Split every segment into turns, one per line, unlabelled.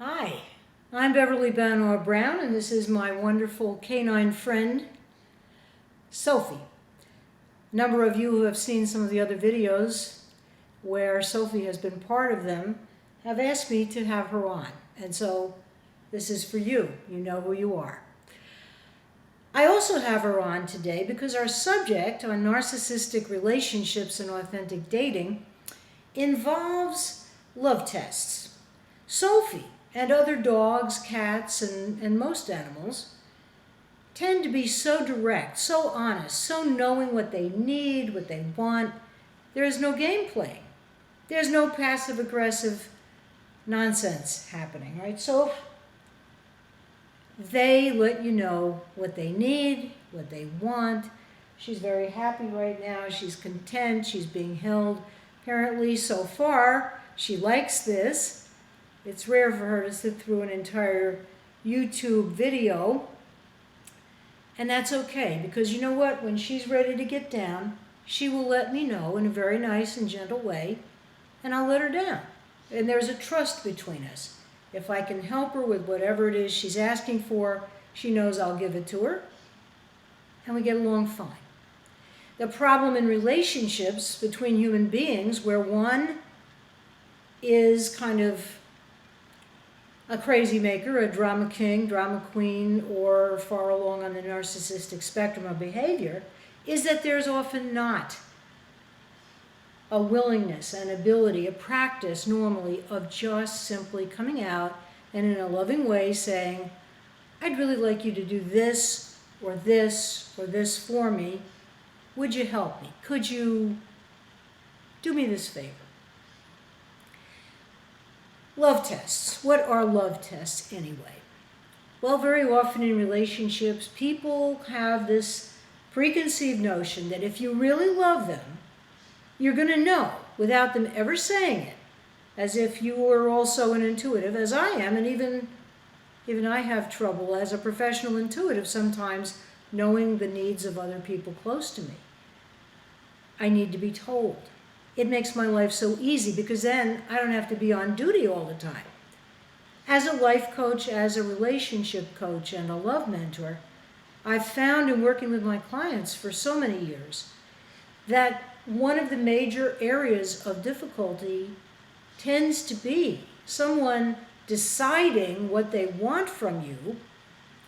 Hi, I'm Beverly Banov Brown, and this is my wonderful canine friend, Sophie. A number of you who have seen some of the other videos where Sophie has been part of them have asked me to have her on, and so this is for you. You know who you are. I also have her on today because our subject on narcissistic relationships and authentic dating involves love tests. Sophie and other dogs, cats, and most animals tend to be so direct, so honest, so knowing what they need, what they want. There is no game playing. There's no passive-aggressive nonsense happening, right? So they let you know what they need, what they want. She's very happy right now. She's content. She's being held. Apparently, so far, she likes this. It's rare for her to sit through an entire YouTube video, and that's okay, because you know what? When she's ready to get down, she will let me know in a very nice and gentle way, and I'll let her down. And there's a trust between us. If I can help her with whatever it is she's asking for, she knows I'll give it to her, and we get along fine. The problem in relationships between human beings, where one is kind of a crazy maker, a drama king, drama queen, or far along on the narcissistic spectrum of behavior, is that there's often not a willingness, an ability, a practice normally of just simply coming out and in a loving way saying, I'd really like you to do this or this or this for me. Would you help me? Could you do me this favor? Love tests. What are love tests anyway? Well, very often in relationships, people have this preconceived notion that if you really love them, you're going to know without them ever saying it, as if you were also an intuitive, as I am, and even I have trouble as a professional intuitive sometimes knowing the needs of other people close to me. I need to be told. It makes my life so easy because then I don't have to be on duty all the time. As a life coach, as a relationship coach, and a love mentor, I've found in working with my clients for so many years that one of the major areas of difficulty tends to be someone deciding what they want from you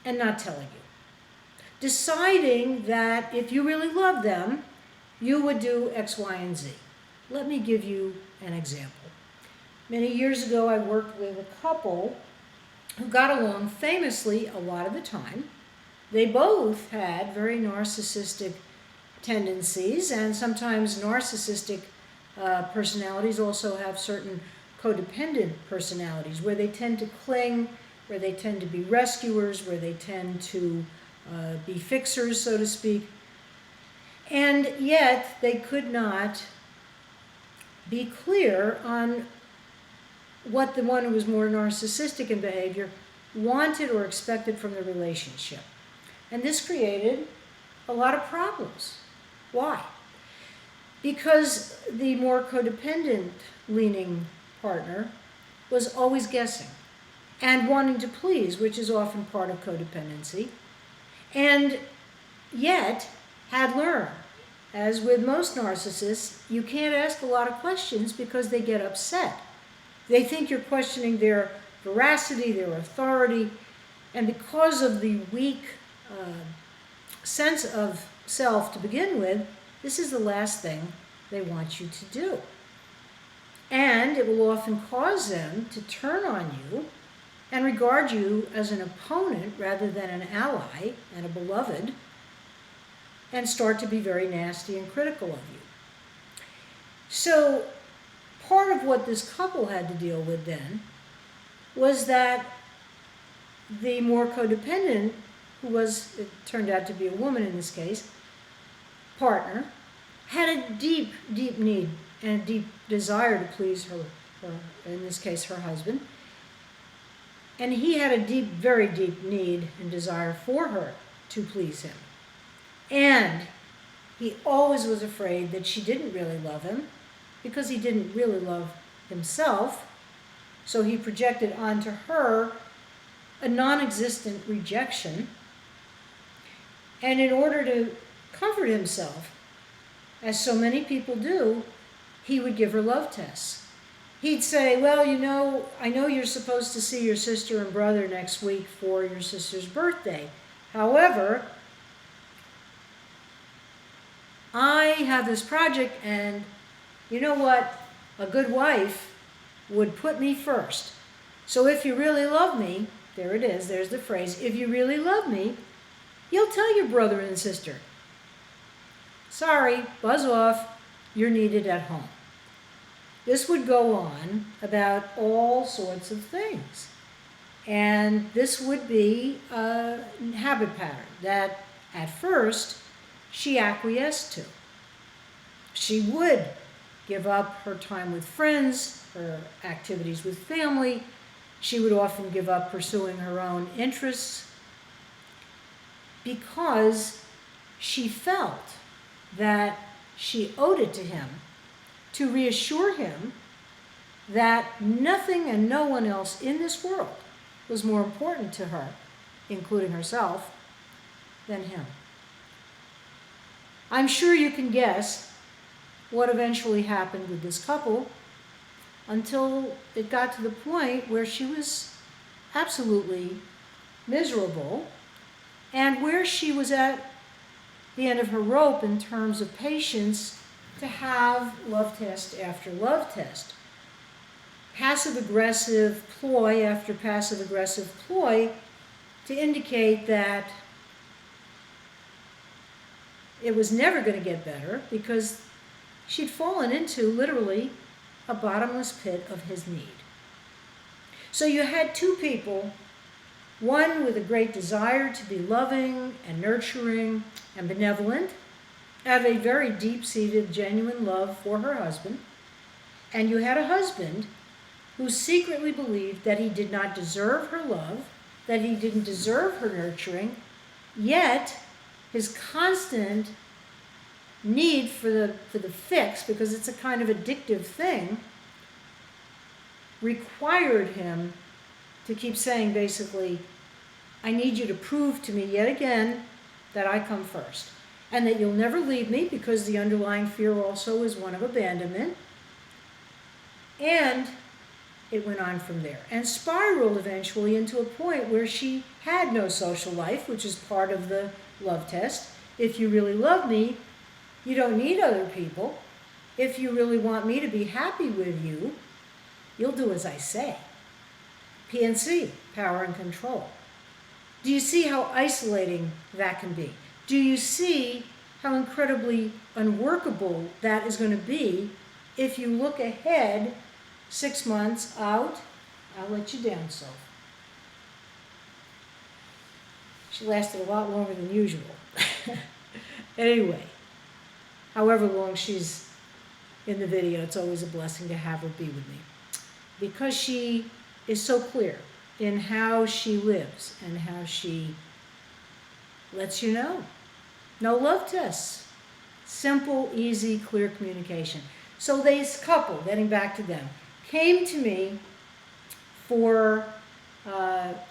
and not telling you. Deciding that if you really love them, you would do X, Y, and Z. Let me give you an example. Many years ago, I worked with a couple who got along famously a lot of the time. They both had very narcissistic tendencies, and sometimes narcissistic personalities also have certain codependent personalities where they tend to cling, where they tend to be rescuers, where they tend to be fixers, so to speak. And yet, they could not be clear on what the one who was more narcissistic in behavior wanted or expected from the relationship. And this created a lot of problems. Why? Because the more codependent leaning partner was always guessing and wanting to please, which is often part of codependency, and yet had learned, as with most narcissists, you can't ask a lot of questions because they get upset. They think you're questioning their veracity, their authority, and because of the weak sense of self to begin with, this is the last thing they want you to do. And it will often cause them to turn on you and regard you as an opponent rather than an ally and a beloved, and start to be very nasty and critical of you. So part of what this couple had to deal with then was that the more codependent, who was, it turned out to be a woman in this case, partner, had a deep, deep need and a deep desire to please her, in this case her husband. And he had a deep, very deep need and desire for her to please him. And he always was afraid that she didn't really love him because he didn't really love himself. So he projected onto her a non-existent rejection. And in order to comfort himself, as so many people do, he would give her love tests. He'd say, well, you know, I know you're supposed to see your sister and brother next week for your sister's birthday. However, I have this project, and you know what? A good wife would put me first. So if you really love me, there it is, there's the phrase, if you really love me, you'll tell your brother and sister, sorry, buzz off, you're needed at home. This would go on about all sorts of things. And this would be a habit pattern that at first she acquiesced to. She would give up her time with friends, her activities with family. She would often give up pursuing her own interests because she felt that she owed it to him to reassure him that nothing and no one else in this world was more important to her, including herself, than him. I'm sure you can guess what eventually happened with this couple until it got to the point where she was absolutely miserable and where she was at the end of her rope in terms of patience to have love test after love test. Passive-aggressive ploy after passive-aggressive ploy to indicate that it was never going to get better because she'd fallen into literally a bottomless pit of his need. So you had two people, one with a great desire to be loving and nurturing and benevolent, have a very deep-seated, genuine love for her husband, and you had a husband who secretly believed that he did not deserve her love, that he didn't deserve her nurturing, yet his constant need for the fix, because it's a kind of addictive thing, required him to keep saying basically, I need you to prove to me yet again that I come first, and that you'll never leave me, because the underlying fear also is one of abandonment. And it went on from there and spiraled eventually into a point where she had no social life, which is part of the love test. If you really love me, you don't need other people. If you really want me to be happy with you, you'll do as I say. PNC, power and control. Do you see how isolating that can be? Do you see how incredibly unworkable that is going to be if you look ahead 6 months out? I'll let you down, Sophie. She lasted a lot longer than usual. Anyway, however long she's in the video, it's always a blessing to have her be with me, because she is so clear in how she lives and how she lets you know. No love tests. Simple, easy, clear communication. So this couple, getting back to them, came to me for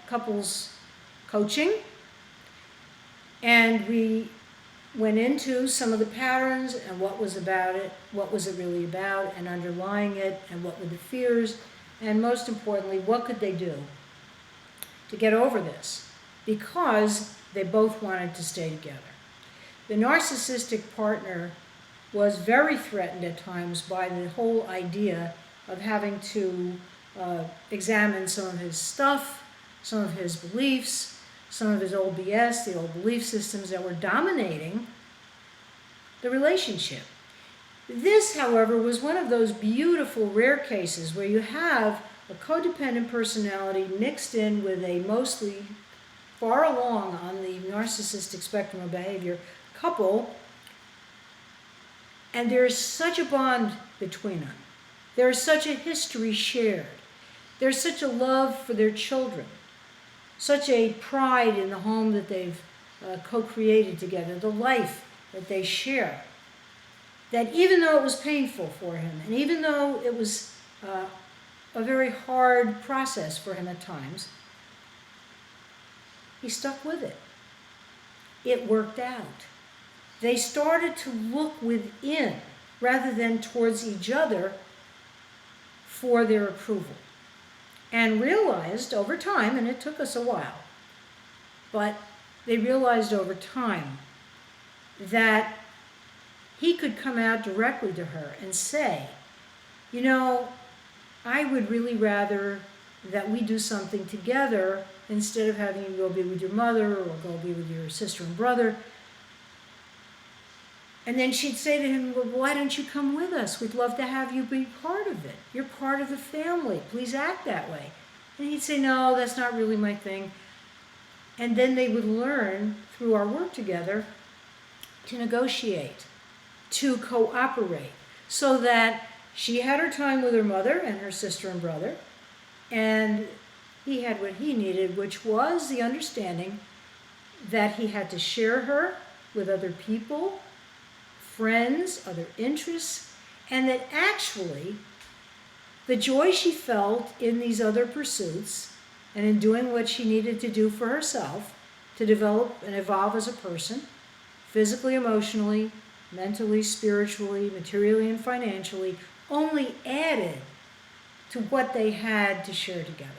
couples coaching, and we went into some of the patterns and what was about it, what was it really about, and underlying it, and what were the fears, and most importantly, what could they do to get over this, because they both wanted to stay together. The narcissistic partner was very threatened at times by the whole idea of having to examine some of his stuff, some of his beliefs, some of his old BS, the old belief systems that were dominating the relationship. This, however, was one of those beautiful, rare cases where you have a codependent personality mixed in with a mostly far along on the narcissistic spectrum of behavior couple, and there is such a bond between them. There is such a history shared. There's such a love for their children, such a pride in the home that they've co-created together, the life that they share, that even though it was painful for him, and even though it was a very hard process for him at times, he stuck with it. It worked out. They started to look within rather than towards each other for their approval. And realized over time, and it took us a while, but they realized over time that he could come out directly to her and say, you know, I would really rather that we do something together instead of having you go be with your mother or go be with your sister and brother. And then she'd say to him, well, why don't you come with us? We'd love to have you be part of it. You're part of the family. Please act that way. And he'd say, no, that's not really my thing. And then they would learn through our work together to negotiate, to cooperate, so that she had her time with her mother and her sister and brother, and he had what he needed, which was the understanding that he had to share her with other people, friends, other interests, and that actually the joy she felt in these other pursuits and in doing what she needed to do for herself to develop and evolve as a person, physically, emotionally, mentally, spiritually, materially, and financially, only added to what they had to share together.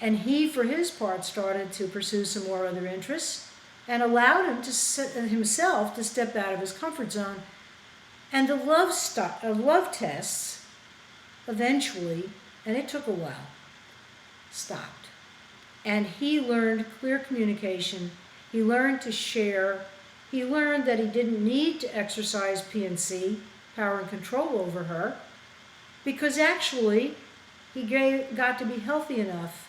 And he, for his part, started to pursue some more other interests and allowed him himself to step out of his comfort zone. And the love tests eventually, and it took a while, stopped. And he learned clear communication. He learned to share. He learned that he didn't need to exercise P&C, power and control over her, because actually he got to be healthy enough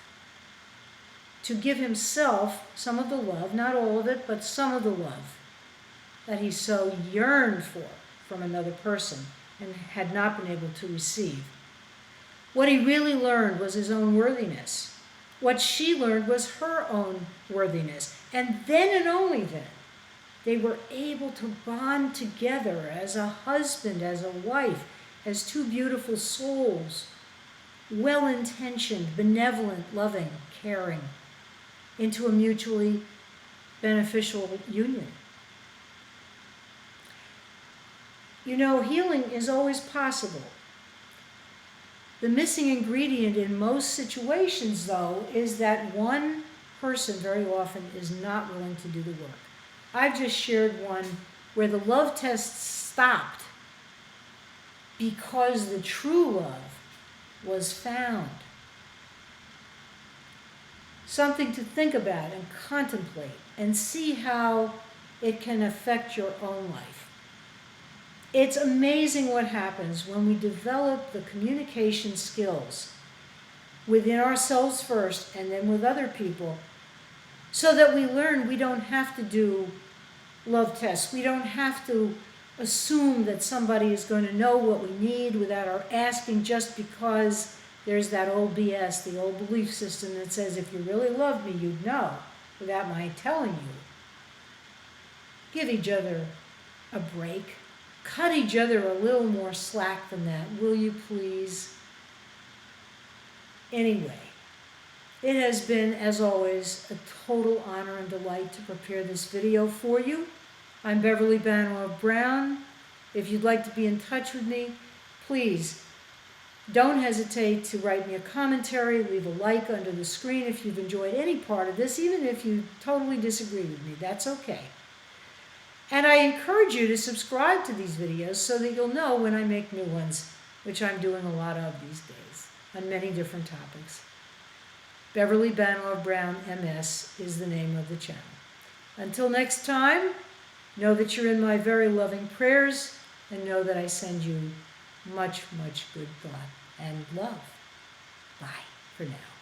to give himself some of the love, not all of it, but some of the love that he so yearned for from another person and had not been able to receive. What he really learned was his own worthiness. What she learned was her own worthiness. And then and only then, they were able to bond together as a husband, as a wife, as two beautiful souls, well-intentioned, benevolent, loving, caring, into a mutually beneficial union. You know, healing is always possible. The missing ingredient in most situations, though, is that one person very often is not willing to do the work. I've just shared one where the love test stopped because the true love was found. Something to think about and contemplate and see how it can affect your own life. It's amazing what happens when we develop the communication skills within ourselves first and then with other people, so that we learn we don't have to do love tests. We don't have to assume that somebody is going to know what we need without our asking, just because there's that old BS, the old belief system that says if you really loved me, you'd know without my telling you. Give each other a break. Cut each other a little more slack than that, will you please? Anyway, it has been, as always, a total honor and delight to prepare this video for you. I'm Beverly Banov Brown. If you'd like to be in touch with me, please don't hesitate to write me a commentary, leave a like under the screen if you've enjoyed any part of this, even if you totally disagree with me, that's okay. And I encourage you to subscribe to these videos so that you'll know when I make new ones, which I'm doing a lot of these days on many different topics. Beverly Banov Brown M.S. is the name of the channel. Until next time, know that you're in my very loving prayers, and know that I send you much, much good thought and love. Bye for now.